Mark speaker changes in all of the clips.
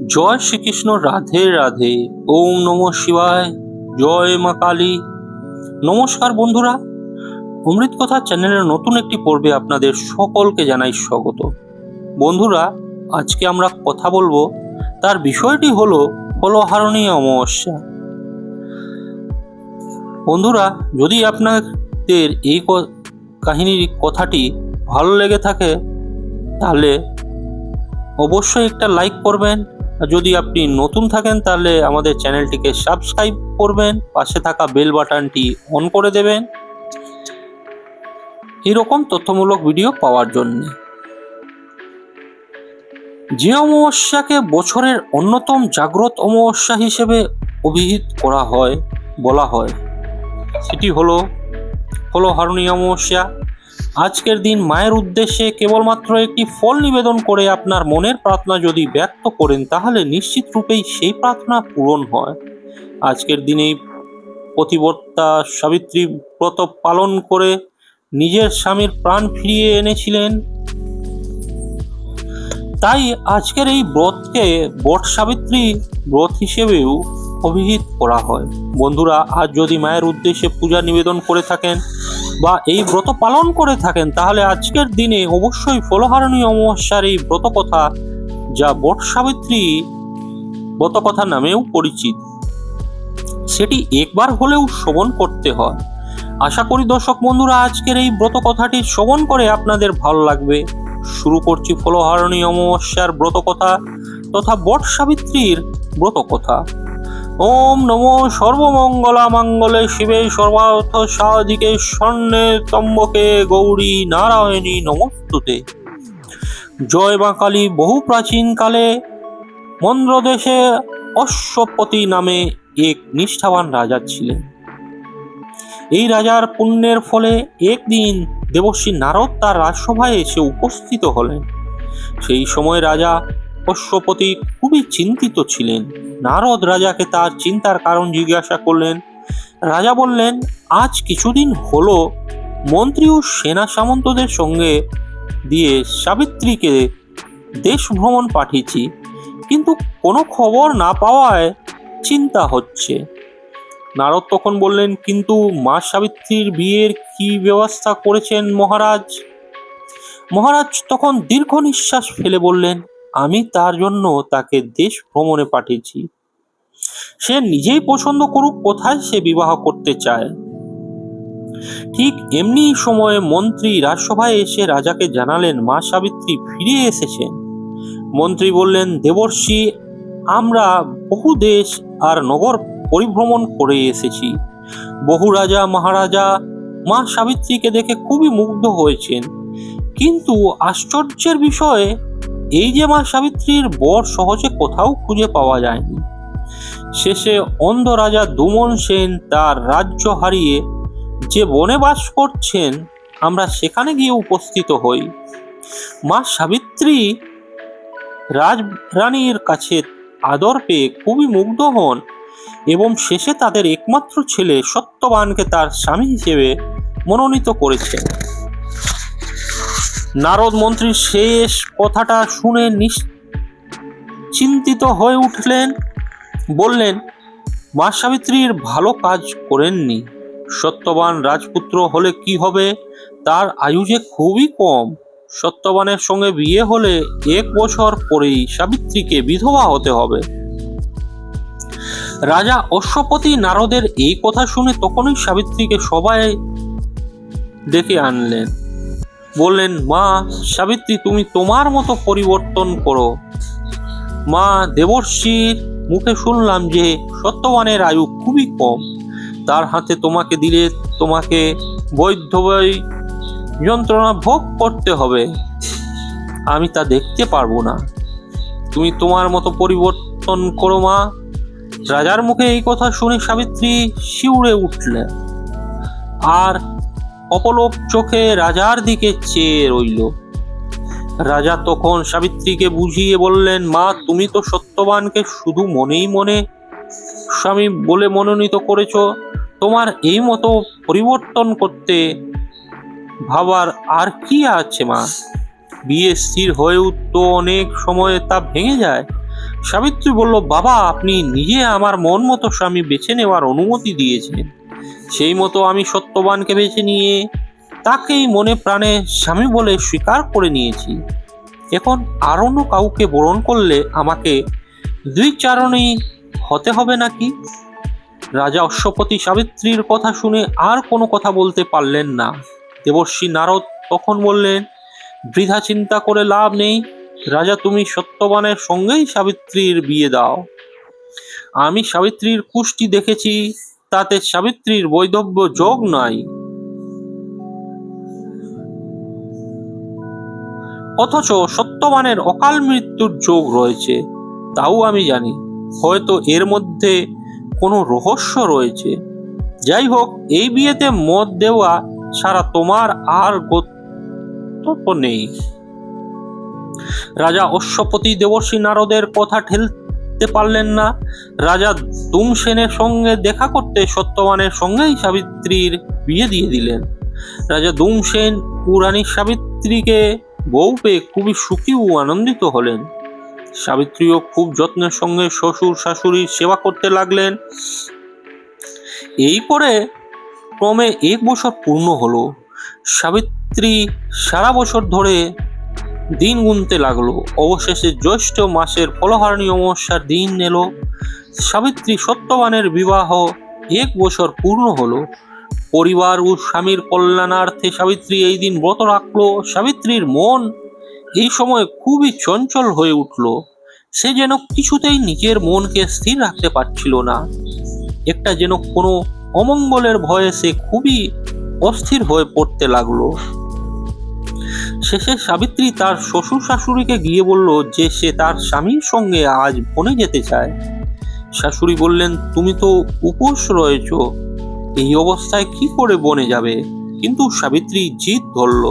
Speaker 1: জয় শ্রীকৃষ্ণ, রাধে রাধে। ওম নমঃ শিবায়, জয় মা কালী। নমস্কার বন্ধুরা, অমৃত কথা চ্যানেলের নতুন একটি পর্বে আপনাদের সকলকে জানাই স্বাগত। বন্ধুরা, আজকে আমরা কথা বলবো, তার বিষয়টি হলো ফলহারণী অমাবস্যা। বন্ধুরা, যদি আপনাদের এই কাহিনীর কথাটি ভালো লেগে থাকে তাহলে অবশ্যই একটা লাইক করবেন। আর যদি আপনি নতুন থাকেন তাহলে আমাদের চ্যানেলটিকে সাবস্ক্রাইব করবেন, পাশে থাকা বেল বাটনটি অন করে দেবেন এরকম তথ্যমূলক ভিডিও পাওয়ার জন্য। যে অমাবস্যাকে বছরের অন্যতম জাগ্রত অমাবস্যা হিসেবে অভিহিত বলা হয় সেটি হলো ফলহারণী অমাবস্যা। আজকের দিন মায়ের উদ্দেশ্যে কেবলমাত্র একটি ফল নিবেদন করে আপনার মনের প্রার্থনা যদি ব্যক্ত করেন তাহলে নিশ্চিত রূপেই সেই প্রার্থনা পূরণ হয়। আজকের দিনেই পতিব্রতা সাবিত্রী ব্রত পালন করে নিজের স্বামীর প্রাণ ফিরিয়ে এনেছিলেন। তাই আজকের এই ব্রতকে বট সাবিত্রী ব্রত হিসেবেও অভিহিত করা হয়। বন্ধুরা, আজ যদি মায়ের উদ্দেশ্যে পূজা নিবেদন করে থাকেন বা এই ব্রত পালন করে থাকেন তাহলে আজকের দিনে অবশ্যই ফলহারণী অমাবস্যার এই ব্রতকথা, যা বট সাবিত্রী ব্রতকথা নামেও পরিচিত, সেটি একবার হলেও শ্রবণ করতে হয়। আশা করি দর্শক বন্ধুরা আজকের এই ব্রতকথাটি শ্রবণ করে আপনাদের ভালো লাগবে। শুরু করছি ফলহারণী অমাবস্যার ব্রতকথা তথা বট সাবিত্রীর ব্রতকথা। ওম নমো সর্বমঙ্গলা মাঙ্গলে শিবে সর্বার্থ সাধিকে স্বর্ণে ত্রম্বকে গৌরী নারায়ণী নমস্তুতে। জয় মা কালী। বহু প্রাচীন কালে মন্দ্রদেশে অশ্বপতি নামে এক নিষ্ঠাবান রাজা ছিলেন। এই রাজার পুণ্যের ফলে একদিন দেবর্ষি নারদ তার রাজসভায় এসে উপস্থিত হলেন। সেই সময় রাজা অশ্বপতি খুবই চিন্তিত ছিলেন। নারদ রাজাকে তার চিন্তার কারণ জিজ্ঞাসা করলেন। রাজা বললেন, আজ কিছুদিন হলো মন্ত্রী ও সেনা সামন্তদের সঙ্গে দিয়ে সাবিত্রীকে দেশ ভ্রমণ পাঠিয়েছি, কিন্তু কোনো খবর না পাওয়ায় চিন্তা হচ্ছে। নারদ তখন বললেন, কিন্তু মা সাবিত্রীর বিয়ের কি ব্যবস্থা করেছেন মহারাজ? মহারাজ তখন দীর্ঘ নিঃশ্বাস ফেলে বললেন, আমি তার জন্য তাকে দেশ ভ্রমণে পাঠিয়েছি। সে নিজেই পছন্দ করুক কোথায় সে বিবাহ করতে চায়। ঠিক এমনি সময়ে মন্ত্রী রাজসভায় এসে রাজাকে জানালেন মা সাবিত্রী ফিরে এসেছেন। মন্ত্রী বললেন, দেবর্ষি, আমরা বহু দেশ আর নগর পরিভ্রমণ করে এসেছি। বহু রাজা মহারাজা মা সাবিত্রীকে দেখে খুবই মুগ্ধ হয়েছেন, কিন্তু আশ্চর্যের বিষয়ে এই যে মা সাবিত্রীর বর সহজে কোথাও খুঁজে পাওয়া যায়নি। শেষে অন্ধ রাজা দুমন সেন তার রাজ্য হারিয়ে যে বনে বাস করছেন, আমরা সেখানে গিয়ে উপস্থিত হই। মা সাবিত্রী রাজরানীর কাছে আদর পেয়ে খুবই মুগ্ধ হন এবং শেষে তাদের একমাত্র ছেলে সত্যবানকে তার স্বামী হিসেবে মনোনীত করেছেন। নারদ মন্ত্রীর শেষ কথাটা শুনে চিন্তিত হয়ে উঠলেন। বললেন, মা সাবিত্রীর ভালো কাজ করেননি। সত্যবান রাজপুত্র হলে কি হবে? তার আয়ু যে খুবই কম। সত্যবানের সঙ্গে বিয়ে হলে 1 বছর পরেই সাবিত্রীকে বিধবা হতে হবে। রাজা অশ্বপতি নারদের এই কথা শুনে তখনই সাবিত্রীকে সবাই ডেকে আনলেন। বললেন, মা সাবিত্রী, তুমি তোমার মতো পরিবর্তন করো। মা, দেবর্ষির মুখে শুনলাম যে সত্যবানের আয়ু খুবই কম। তার হাতে তোমাকে দিলে তোমাকে বৈধব্যই যন্ত্রণা ভোগ করতে হবে। আমি তা দেখতে পারবো না। তুমি তোমার মতো পরিবর্তন করো মা। রাজার মুখে এই কথা শুনে সাবিত্রী শিউরে উঠলেন আর অপলক চোখে রাজার দিকে চেয়ে রইল। রাজা তখন সাবিত্রীকে বুঝিয়ে বললেন, মা, তুমি তো সত্যবানকে শুধু মনেই মনে স্বামী বলে মনোনীত করেছ। তোমার এই মতো পরিবর্তন করতে ভাবার আর কি আছে মা? বিয়ে স্থির হয়েও তো অনেক সময় তা ভেঙে যায়। সাবিত্রী বলল, বাবা, আপনি নিজে আমার মন মতো স্বামী বেছে নেওয়ার অনুমতি দিয়েছেন, সেই মতো আমি সত্যবানকে বেছে নিয়ে তাকেই মনে প্রাণে স্বামী বলে স্বীকার করে নিয়েছি। এখন আর অন্য কাউকে বরণ করলে আমাকে দুই চারণেই হতে হবে নাকি? রাজা অশ্বপতি সাবিত্রীর কথা শুনে আর কোনো কথা বলতে পারলেন না। দেবর্ষি নারদ তখন বললেন, বৃথা চিন্তা করে লাভ নেই রাজা, তুমি সত্যবানের সঙ্গেই সাবিত্রীর বিয়ে দাও। আমি সাবিত্রীর কুষ্টি দেখেছি, তাতে সাবিত্রীর বৈধব্য যোগ নাই, অথচ সত্যবানের অকাল মৃত্যুর যোগ রয়েছে, তাও আমি জানি। হয়তো এর মধ্যে কোনো রহস্য রয়েছে। যাই হোক, এই বিয়েতে মত দেওয়া ছাড়া তোমার আর গত্যন্তর নেই। রাজা অশ্বপতি দেবর্ষি নারদের কথা ঠেলতে পারলেন না। রাজা দুমসেনের সঙ্গে দেখা করতে সত্যবানের সঙ্গেই সাবিত্রীর বিয়ে দিয়ে দিলেন। রাজা দুমসেন ও রানী সাবিত্রীকে বউ পেয়ে খুবই সুখী ও আনন্দিত হলেন। সাবিত্রীও খুব যত্নের সঙ্গে শ্বশুর শাশুড়ির সেবা করতে লাগলেন। এই করে ক্রমে 1 বছর পূর্ণ হলো। সাবিত্রী সারা বছর ধরে দিন গুনতে লাগলো। অবশেষে জ্যৈষ্ঠ মাসের ফলহারিণী অমাবস্যার দিন এলো। সাবিত্রী সত্যবানের বিবাহ 1 বছর পূর্ণ হলো। পরিবার ও স্বামীর কল্যাণার্থে সাবিত্রী এই দিন ব্রত রাখলো। সাবিত্রীর মন এই সময় খুবই চঞ্চল হয়ে উঠল। সে যেন কিছুতেই নিজের মনকে স্থির রাখতে পারছিল না। একটা যেন কোনো অমঙ্গলের ভয়ে সে খুবই অস্থির হয়ে পড়তে লাগলো। শেষে সাবিত্রী তার শ্বশুর শাশুড়িকে গিয়ে বলল যে সে তার স্বামীর সঙ্গে আজ বনে যেতে চায়। শাশুড়ি বললেন, তুমি তো উপোস রয়েছ, এই অবস্থায় কি করে বনে যাবে? কিন্তু সাবিত্রী জিদ ধরল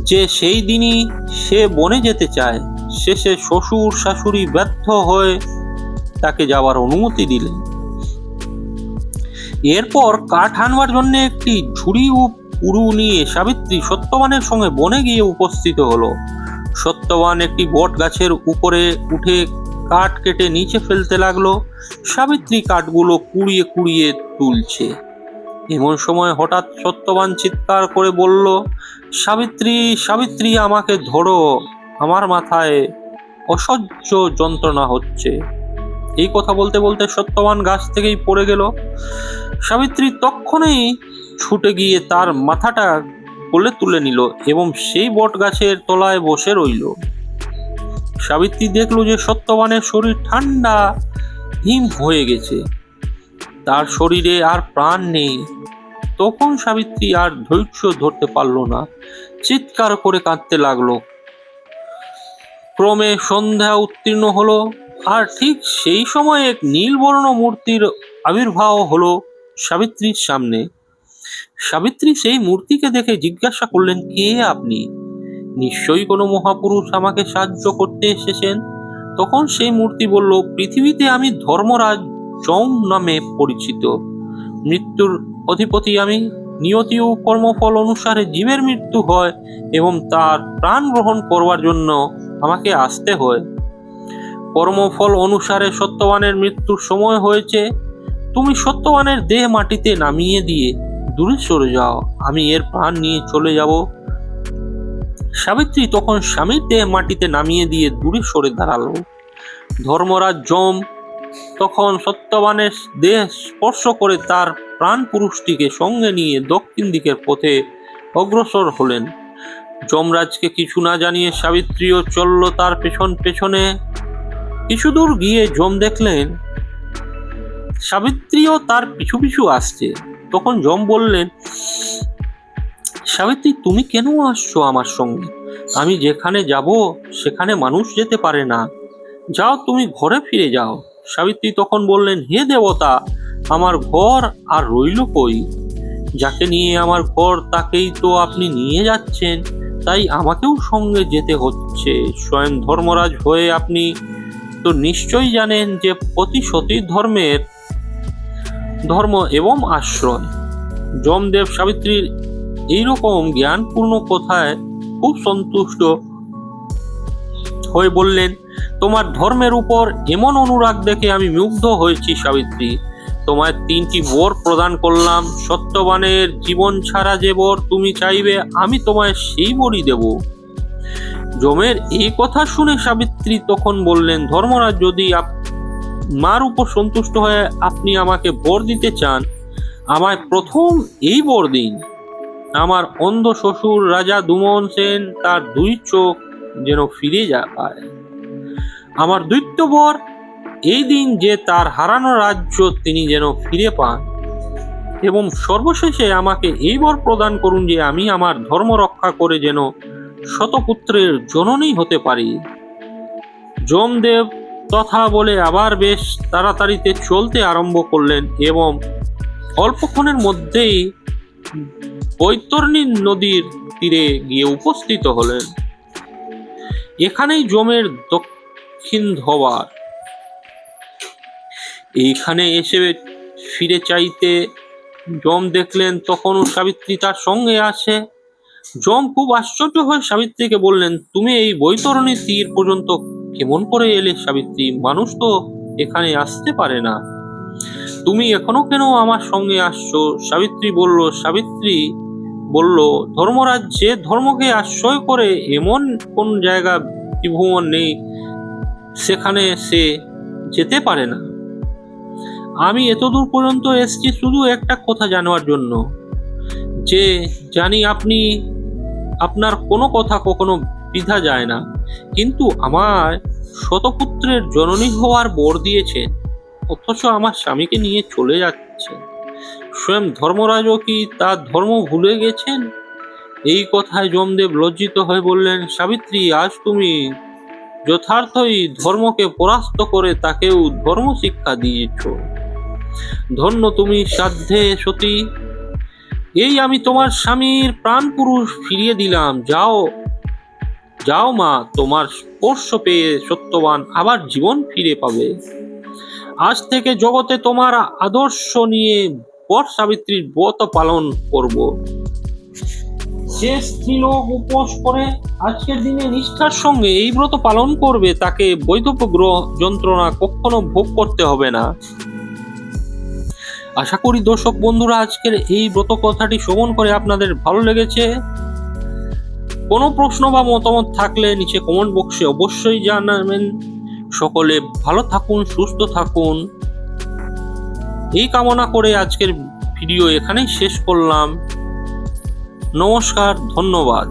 Speaker 1: যে সেই দিনই সে বনে যেতে চায়। শেষে শ্বশুর শাশুড়ি ব্যর্থ হয়ে তাকে যাওয়ার অনুমতি দিলেন। এরপর কাঠ আনবার জন্য একটি ঝুড়ি ও পুরু নিয়ে সাবিত্রী সত্যবানের সঙ্গে বনে গিয়ে উপস্থিত হলো। সত্যবান একটি বট গাছের উপরে উঠে কাঠ কেটে নিচে ফেলতে লাগলো। সাবিত্রী কাঠগুলো কুড়িয়ে কুড়িয়ে তুলছে। এমন সময় হঠাৎ সত্যবান চিৎকার করে বলল, সাবিত্রী, সাবিত্রী, আমাকে ধরো, আমার মাথায় অসহ্য যন্ত্রণা হচ্ছে। এই কথা বলতে বলতে সত্যবান গাছ থেকেই পড়ে গেল। সাবিত্রী তক্ষণেই ছুটে গিয়ে তার মাথাটা কোলে তুলে নিল এবং সেই বট গাছের তলায় বসে রইল। সাবিত্রী দেখল যে সত্যবানের শরীর ঠান্ডা হিম হয়ে গেছে, তার শরীরে আর প্রাণ নেই। তখন সাবিত্রী আর ধৈর্য ধরতে পারল না, চিৎকার করে কাঁদতে লাগলো। ক্রমে সন্ধ্যা উত্তীর্ণ হলো, আর ঠিক সেই সময় এক নীলবর্ণ মূর্তির আবির্ভাব হলো সাবিত্রীর সামনে। সাবিত্রী সেই মূর্তিকে দেখে জিজ্ঞাসা করলেন, কে আপনি? নিশ্চয়ই কোনো মহাপুরুষ আমাকে সাহায্য করতে এসেছেন। তখন সেই মূর্তি বলল, পৃথিবীতে আমি ধর্মরাজ যম নামে পরিচিত। মৃত্যুর অধিপতি আমি। নিয়তি ও কর্মফল অনুসারে জীবের মৃত্যু হয় এবং তার প্রাণ গ্রহণ করবার জন্য আমাকে আসতে হয়। কর্মফল অনুসারে সত্যবানের মৃত্যুর সময় হয়েছে। তুমি সত্যবানের দেহ মাটিতে নামিয়ে দিয়ে দূরে সরে যাও, আমি এর প্রাণ নিয়ে চলে যাব। সাবিত্রী তখন স্বামীর দেহ মাটিতে নামিয়ে দিয়ে দূরে সরে দাঁড়ালো। ধর্মরাজ যম তখন সত্যবানের দেহ স্পর্শ করে তার প্রাণ পুরুষটিকে সঙ্গে নিয়ে দক্ষিণ দিকের পথে অগ্রসর হলেন। যমরাজকে কিছু না জানিয়ে সাবিত্রীও চলল তার পেছন পেছনে। কিছু দূর গিয়ে যম দেখলেন সাবিত্রীও তার পিছু পিছু আসছে। তখন যম বললেন, সাবিত্রী, তুমি কেন আসছো আমার সঙ্গে? আমি যেখানে যাব সেখানে মানুষ যেতে পারে না, যাও, তুমি ঘরে ফিরে যাও। সাবিত্রী তখন বললেন, হে দেবতা, আমার ঘর আর রইল কই? যাকে নিয়ে আমার ঘর তাকেই তো আপনি নিয়ে যাচ্ছেন, তাই আমাকেও সঙ্গে যেতে হচ্ছে। স্বয়ং ধর্মরাজ হয়ে আপনি তো নিশ্চয়ই জানেন যে প্রতি সতী ধর্ম এবং আশ্রয়। যমদেব সাবিত্রীর এইরকম জ্ঞানপূর্ণ কথায় খুব সন্তুষ্ট হয়ে বললেন, তোমার ধর্মের উপর এমন অনুরাগ দেখে আমি মুগ্ধ হয়েছি সাবিত্রী। তোমায় 3টি বর প্রদান করলাম, সত্যবানের জীবন ছাড়া যে বর তুমি চাইবে আমি তোমায় সেই বরই দেব। যমের এই কথা শুনে সাবিত্রী তখন বললেন, ধর্মরাজ, যদি মার উপর সন্তুষ্ট হয়ে আপনি আমাকে বর দিতে চান, আমায় প্রথম এই বর দিন। আমার অন্ধ শ্বশুর রাজা দুমন সেন তার 2 চোখ যেন ফিরে যায়। আমার দ্বিতীয় বর এই দিন যে তার হারানো রাজ্য তিনি যেন ফিরে পান। এবং সর্বশেষে আমাকে এই বর প্রদান করুন যে আমি আমার ধর্ম রক্ষা করে যেন শতপুত্রের জননী হতে পারি। যমদেব তথা বলে আবার বেশ তাড়াতাড়িতে চলতে আরম্ভ করলেন এবং অল্পক্ষণের মধ্যেই বৈতরণী নদীর তীরে গিয়ে উপস্থিত হলেন। এখানেই যমের দক্ষিণ ধবার। এইখানে এসে ফিরে চাইতে যম দেখলেন তখনও সাবিত্রী তার সঙ্গে আছে। যম খুব আশ্চর্য হয়ে সাবিত্রীকে বললেন, তুমি এই বৈতরণী তীর পর্যন্ত কেমন করে এলে সাবিত্রী? মানুষ তো এখানে আসতে পারে না, তুমি এখনো কেন আমার সঙ্গে আসছো? সাবিত্রী বলল, ধর্মরাজ, যে ধর্মকে আশ্রয় করে এমন কোন জায়গা ত্রিভুবন নেই সেখানে সে যেতে পারে না। আমি এতদূর পর্যন্ত এসেছি শুধু একটা কথা জানার জন্য, যে জানি আপনি আপনার কোনো কথা কখনো বৃথা যায় না, কিন্তু আমার শতপুত্রের জননী হওয়ার বর দিয়েছেন, অথচ আমার স্বামীকে নিয়ে চলে যাচ্ছে। স্বয়ং ধর্মরাজও কি তার ধর্ম ভুলে গেছেন? এই কথায় যমদেব লজ্জিত হয়ে বললেন, সাবিত্রী, আজ তুমি যথার্থই ধর্মকে পরাস্ত করে তাকেও ধর্ম শিক্ষা দিয়েছ। ধন্য তুমি সাধ্যে সতী। এই আমি তোমার স্বামীর প্রাণ পুরুষ ফিরিয়ে দিলাম। যাও যাও মা, তোমার স্পর্শ পেয়ে সত্যবান আবার জীবন ফিরে পাবে। আজ থেকে জগতে তোমার আদর্শ নিয়ে বট সাবিত্রীর ব্রত পালন করব। যে স্ত্রীলোক উপোস করে আজকের দিনে নিষ্ঠার সঙ্গে এই ব্রত পালন করবে তাকে বৈধব্য যন্ত্রণা কখনো ভোগ করতে হবে না। আশা করি দর্শক বন্ধুরা আজকের এই ব্রত কথাটি শ্রবণ করে আপনাদের ভালো লেগেছে। কোনো প্রশ্ন বা মতামত থাকলে নিচে কমেন্ট বক্সে অবশ্যই জানাবেন। সকলে ভালো থাকুন, সুস্থ থাকুন, এই কামনা করে আজকের ভিডিও এখানেই শেষ করলাম। নমস্কার, ধন্যবাদ।